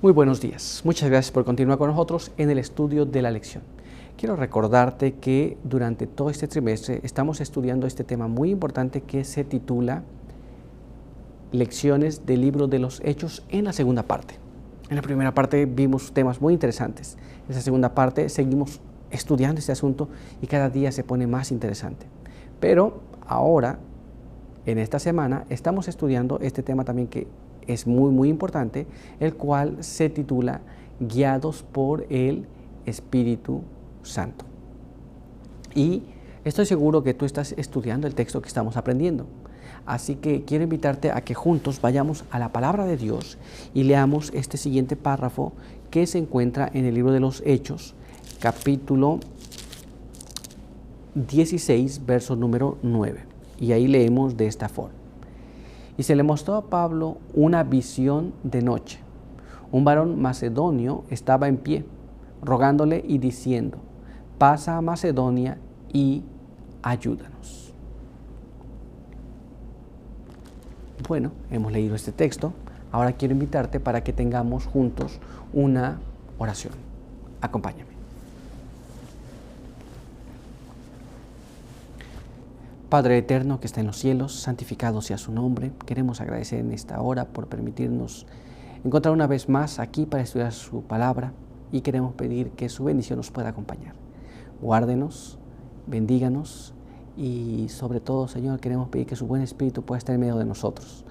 Muy buenos días. Muchas gracias por continuar con nosotros en el estudio de la lección. Quiero recordarte que durante todo este trimestre estamos estudiando este tema muy importante que se titula Lecciones del libro de los Hechos en la segunda parte. En la primera parte vimos temas muy interesantes. En esa segunda parte seguimos estudiando este asunto y cada día se pone más interesante. Pero ahora, en esta semana, estamos estudiando este tema también que es muy importante, el cual se titula Guiados por el Espíritu Santo. Y estoy seguro que tú estás estudiando el texto que estamos aprendiendo. Así que quiero invitarte a que juntos vayamos a la palabra de Dios y leamos este siguiente párrafo que se encuentra en el libro de los Hechos, capítulo 16, verso número 9. Y ahí leemos de esta forma. Y se le mostró a Pablo una visión de noche. Un varón macedonio estaba en pie, rogándole y diciendo: pasa a Macedonia y ayúdanos. Bueno, hemos leído este texto. Ahora quiero invitarte para que tengamos juntos una oración. Acompáñame. Padre eterno que está en los cielos, santificado sea su nombre. Queremos agradecer en esta hora por permitirnos encontrar una vez más aquí para estudiar su palabra y queremos pedir que su bendición nos pueda acompañar. Guárdenos, bendíganos y sobre todo, Señor, queremos pedir que su buen espíritu pueda estar en medio de nosotros.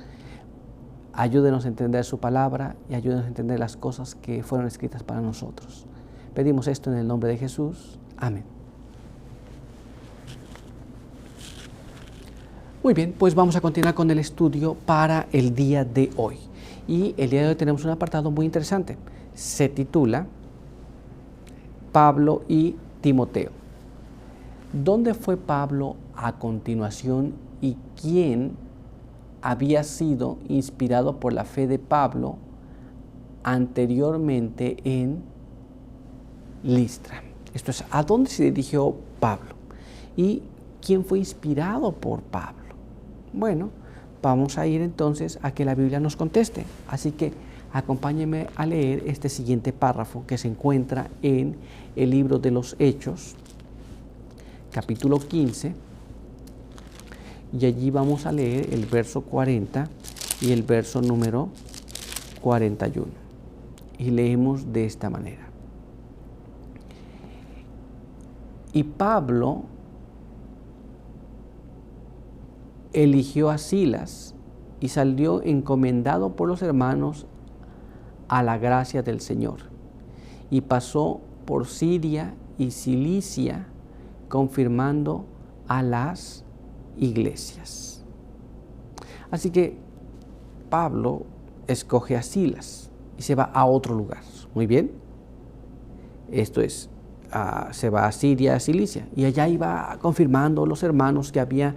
Ayúdenos a entender su palabra y ayúdenos a entender las cosas que fueron escritas para nosotros. Pedimos esto en el nombre de Jesús. Amén. Muy bien, pues vamos a continuar con el estudio para el día de hoy. Y el día de hoy tenemos un apartado muy interesante. Se titula Pablo y Timoteo. ¿Dónde fue Pablo a continuación y quién había sido inspirado por la fe de Pablo anteriormente en Listra? Esto es, ¿a dónde se dirigió Pablo? ¿Y quién fue inspirado por Pablo? Bueno, vamos a ir entonces a que la Biblia nos conteste. Así que acompáñenme a leer este siguiente párrafo que se encuentra en el libro de los Hechos, capítulo 15. Y allí vamos a leer el verso 40 y el verso número 41. Y leemos de esta manera. Y Pablo eligió a Silas y salió encomendado por los hermanos a la gracia del Señor. Y pasó por Siria y Cilicia, confirmando a las iglesias. Así que Pablo escoge a Silas y se va a otro lugar. Muy bien. Esto es, se va a Siria, a Cilicia, y allá iba confirmando los hermanos que habían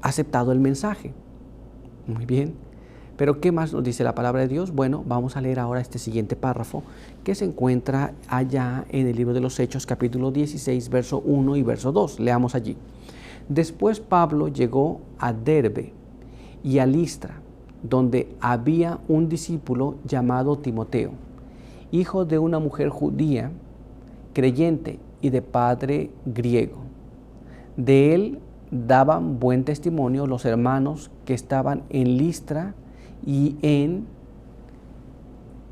aceptado el mensaje. Muy bien. Pero ¿qué más nos dice la palabra de Dios? Bueno, vamos a leer ahora este siguiente párrafo que se encuentra allá en el libro de los Hechos, capítulo 16, verso 1 y verso 2. Leamos allí. Después Pablo llegó a Derbe y a Listra, donde había un discípulo llamado Timoteo, hijo de una mujer judía, creyente y de padre griego. De él daban buen testimonio los hermanos que estaban en Listra y en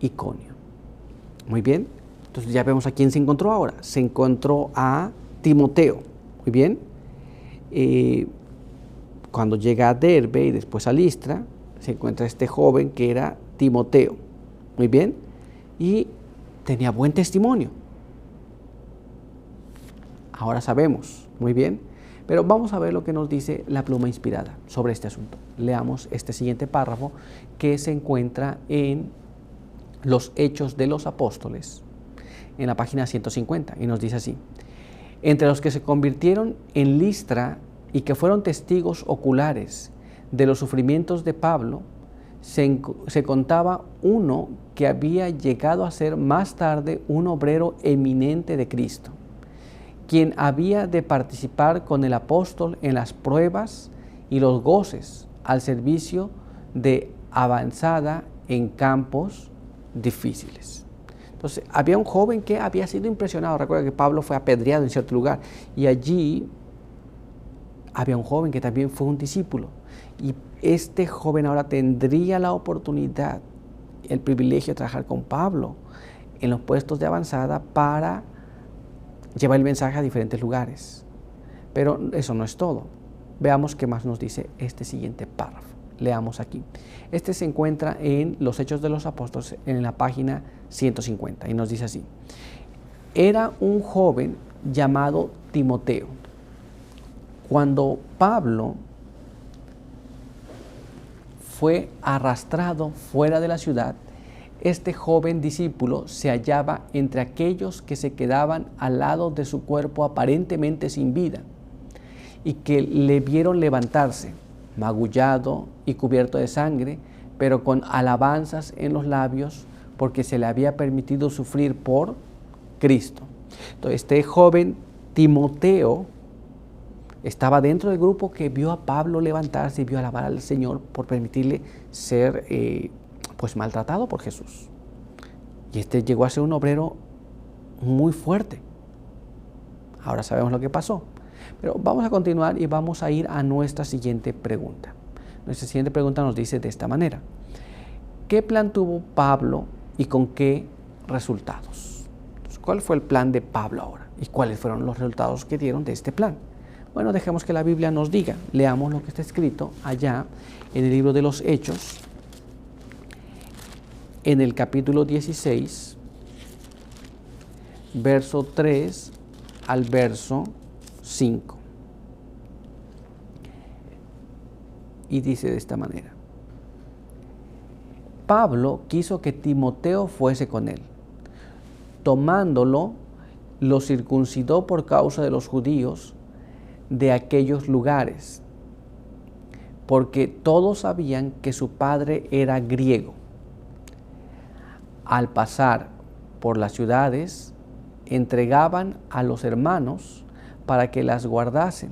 Iconio. Muy bien, entonces ya vemos a quién se encontró ahora. Se encontró a Timoteo. Muy bien, cuando llega a Derbe y después a Listra, se encuentra este joven que era Timoteo. Muy bien, y tenía buen testimonio. Ahora sabemos, muy bien. Pero vamos a ver lo que nos dice la pluma inspirada sobre este asunto. Leamos este siguiente párrafo que se encuentra en los Hechos de los Apóstoles, en la página 150, y nos dice así. Entre los que se convirtieron en Listra y que fueron testigos oculares de los sufrimientos de Pablo, se contaba uno que había llegado a ser más tarde un obrero eminente de Cristo, quien había de participar con el apóstol en las pruebas y los goces al servicio de avanzada en campos difíciles. Entonces, había un joven que había sido impresionado. Recuerda que Pablo fue apedreado en cierto lugar y allí había un joven que también fue un discípulo. Y este joven ahora tendría la oportunidad, el privilegio de trabajar con Pablo en los puestos de avanzada para llevar el mensaje a diferentes lugares. Pero eso no es todo. Veamos qué más nos dice este siguiente párrafo. Leamos aquí. Este se encuentra en los Hechos de los Apóstoles en la página 150 y nos dice así. Era un joven llamado Timoteo. Cuando Pablo fue arrastrado fuera de la ciudad, este joven discípulo se hallaba entre aquellos que se quedaban al lado de su cuerpo aparentemente sin vida y que le vieron levantarse, magullado y cubierto de sangre, pero con alabanzas en los labios, porque se le había permitido sufrir por Cristo. Entonces, este joven Timoteo estaba dentro del grupo que vio a Pablo levantarse y vio alabar al Señor por permitirle ser maltratado por Jesús. Y este llegó a ser un obrero muy fuerte. Ahora sabemos lo que pasó. Pero vamos a continuar y vamos a ir a nuestra siguiente pregunta. Nuestra siguiente pregunta nos dice de esta manera. ¿Qué plan tuvo Pablo y con qué resultados? Entonces, ¿cuál fue el plan de Pablo ahora? ¿Y cuáles fueron los resultados que dieron de este plan? Bueno, dejemos que la Biblia nos diga. Leamos lo que está escrito allá en el libro de los Hechos, en el capítulo 16, verso 3 al verso 5. Y dice de esta manera. Pablo quiso que Timoteo fuese con él. Tomándolo, lo circuncidó por causa de los judíos de aquellos lugares, porque todos sabían que su padre era griego. Al pasar por las ciudades, entregaban a los hermanos para que las guardasen.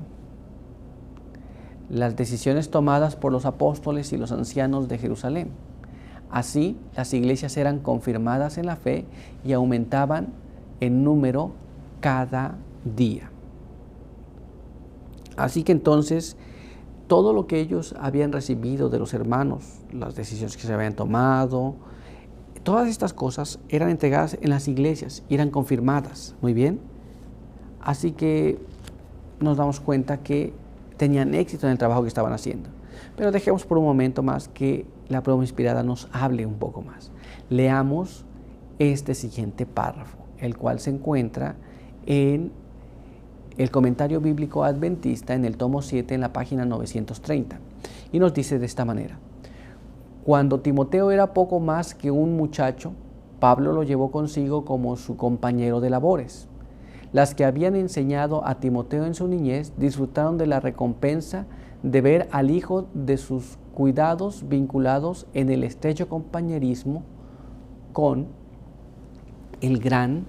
Las decisiones tomadas por los apóstoles y los ancianos de Jerusalén. Así, las iglesias eran confirmadas en la fe y aumentaban en número cada día. Así que entonces, todo lo que ellos habían recibido de los hermanos, las decisiones que se habían tomado, todas estas cosas eran entregadas en las iglesias y eran confirmadas. Muy bien. Así que nos damos cuenta que tenían éxito en el trabajo que estaban haciendo. Pero dejemos por un momento más que la prueba inspirada nos hable un poco más. Leamos este siguiente párrafo, el cual se encuentra en el comentario bíblico adventista en el tomo 7 en la página 930. Y nos dice de esta manera. Cuando Timoteo era poco más que un muchacho, Pablo lo llevó consigo como su compañero de labores. Las que habían enseñado a Timoteo en su niñez disfrutaron de la recompensa de ver al hijo de sus cuidados vinculados en el estrecho compañerismo con el gran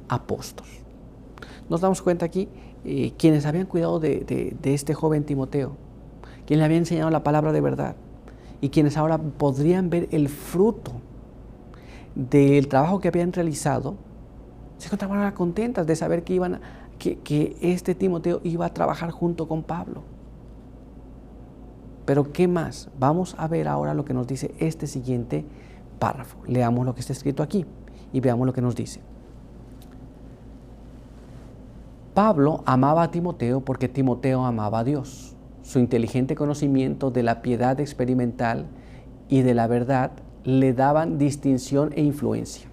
apóstol. Nos damos cuenta aquí quienes habían cuidado de este joven Timoteo, quien le había enseñado la palabra de verdad y quienes ahora podrían ver el fruto del trabajo que habían realizado, se encontraban ahora contentas de saber que este Timoteo iba a trabajar junto con Pablo. Pero ¿qué más? Vamos a ver ahora lo que nos dice este siguiente párrafo. Leamos lo que está escrito aquí y veamos lo que nos dice. Pablo amaba a Timoteo porque Timoteo amaba a Dios. Su inteligente conocimiento de la piedad experimental y de la verdad le daban distinción e influencia.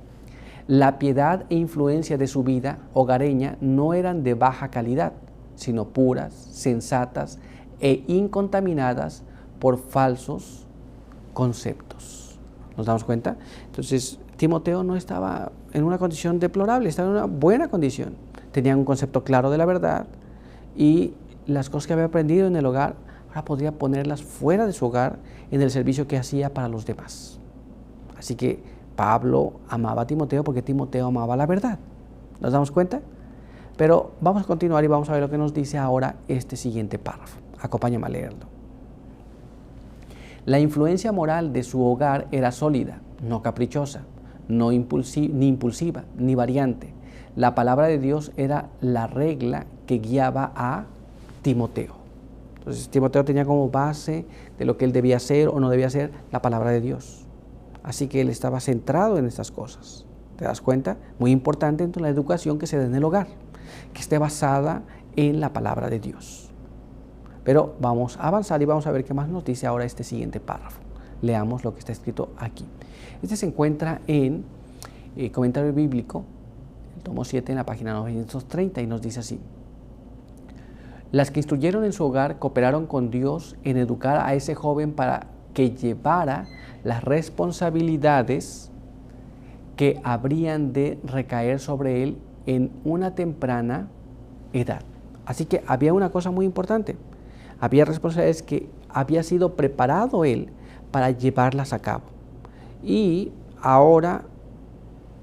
La piedad e influencia de su vida hogareña no eran de baja calidad, sino puras, sensatas e incontaminadas por falsos conceptos. ¿Nos damos cuenta? Entonces, Timoteo no estaba en una condición deplorable, estaba en una buena condición. Tenía un concepto claro de la verdad y las cosas que había aprendido en el hogar, ahora podría ponerlas fuera de su hogar en el servicio que hacía para los demás. Así que Pablo amaba a Timoteo porque Timoteo amaba la verdad. ¿Nos damos cuenta? Pero vamos a continuar y vamos a ver lo que nos dice ahora este siguiente párrafo. Acompáñame a leerlo. La influencia moral de su hogar era sólida, no caprichosa, no ni impulsiva, ni variante. La palabra de Dios era la regla que guiaba a Timoteo. Entonces Timoteo tenía como base de lo que él debía hacer o no debía hacer la palabra de Dios. Así que él estaba centrado en estas cosas. ¿Te das cuenta? Muy importante entonces la educación que se da en el hogar, que esté basada en la palabra de Dios. Pero vamos a avanzar y vamos a ver qué más nos dice ahora este siguiente párrafo. Leamos lo que está escrito aquí. Este se encuentra en Comentario Bíblico, el tomo 7, en la página 930, y nos dice así: las que instruyeron en su hogar cooperaron con Dios en educar a ese joven para que llevara las responsabilidades que habrían de recaer sobre él en una temprana edad. Así que había una cosa muy importante. Había responsabilidades que había sido preparado él para llevarlas a cabo. Y ahora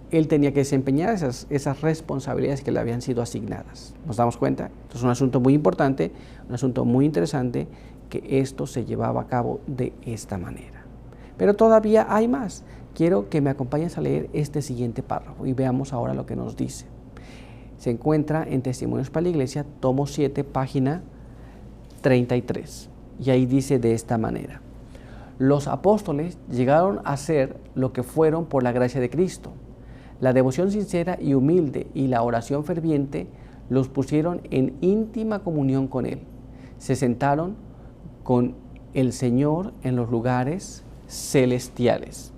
él tenía que desempeñar esas responsabilidades que le habían sido asignadas. ¿Nos damos cuenta? Esto es un asunto muy importante, un asunto muy interesante, que esto se llevaba a cabo de esta manera. Pero todavía hay más. Quiero que me acompañes a leer este siguiente párrafo y veamos ahora lo que nos dice. Se encuentra en Testimonios para la Iglesia, tomo 7, página 33. Y ahí dice de esta manera: los apóstoles llegaron a ser lo que fueron por la gracia de Cristo. La devoción sincera y humilde y la oración ferviente los pusieron en íntima comunión con Él. Se sentaron con el Señor en los lugares celestiales.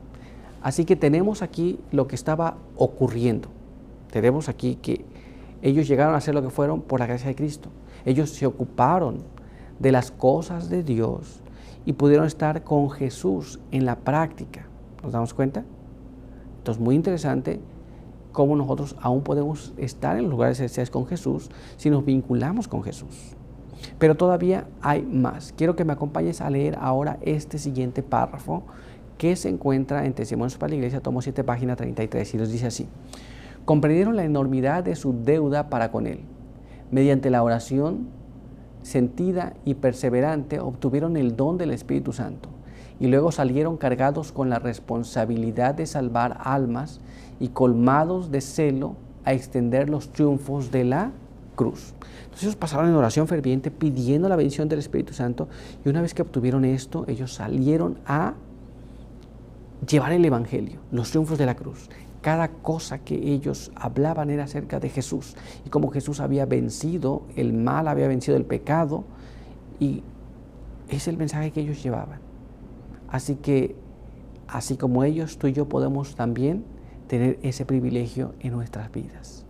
Así que tenemos aquí lo que estaba ocurriendo. Tenemos aquí que ellos llegaron a ser lo que fueron por la gracia de Cristo. Ellos se ocuparon de las cosas de Dios y pudieron estar con Jesús en la práctica. ¿Nos damos cuenta? Entonces, muy interesante cómo nosotros aún podemos estar en los lugares celestiales con Jesús si nos vinculamos con Jesús. Pero todavía hay más. Quiero que me acompañes a leer ahora este siguiente párrafo que se encuentra en Testimonios para la Iglesia, tomo 7, página 33, y nos dice así: comprendieron la enormidad de su deuda para con Él. Mediante la oración sentida y perseverante obtuvieron el don del Espíritu Santo y luego salieron cargados con la responsabilidad de salvar almas y colmados de celo a extender los triunfos de la cruz. Entonces ellos pasaron en oración ferviente pidiendo la bendición del Espíritu Santo, y una vez que obtuvieron esto, ellos salieron a llevar el Evangelio, los triunfos de la cruz. Cada cosa que ellos hablaban era acerca de Jesús y cómo Jesús había vencido el mal, había vencido el pecado, y es el mensaje que ellos llevaban. Así que, así como ellos, tú y yo podemos también tener ese privilegio en nuestras vidas.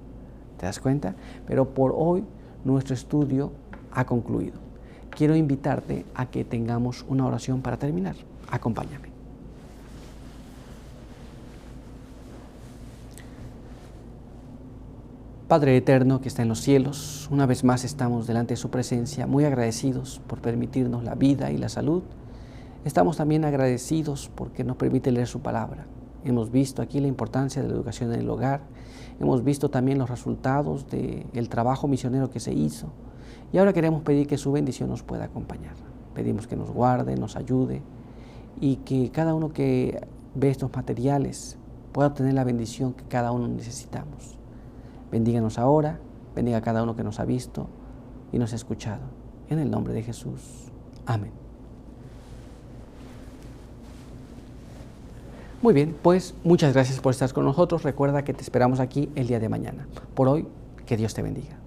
¿Te das cuenta? Pero por hoy nuestro estudio ha concluido. Quiero invitarte a que tengamos una oración para terminar. Acompáñame. Padre eterno que está en los cielos, una vez más estamos delante de su presencia, muy agradecidos por permitirnos la vida y la salud. Estamos también agradecidos porque nos permite leer su palabra. Hemos visto aquí la importancia de la educación en el hogar. Hemos visto también los resultados del trabajo misionero que se hizo. Y ahora queremos pedir que su bendición nos pueda acompañar. Pedimos que nos guarde, nos ayude, y que cada uno que ve estos materiales pueda obtener la bendición que cada uno necesitamos. Bendíganos ahora, bendiga a cada uno que nos ha visto y nos ha escuchado. En el nombre de Jesús. Amén. Muy bien, pues muchas gracias por estar con nosotros. Recuerda que te esperamos aquí el día de mañana. Por hoy, que Dios te bendiga.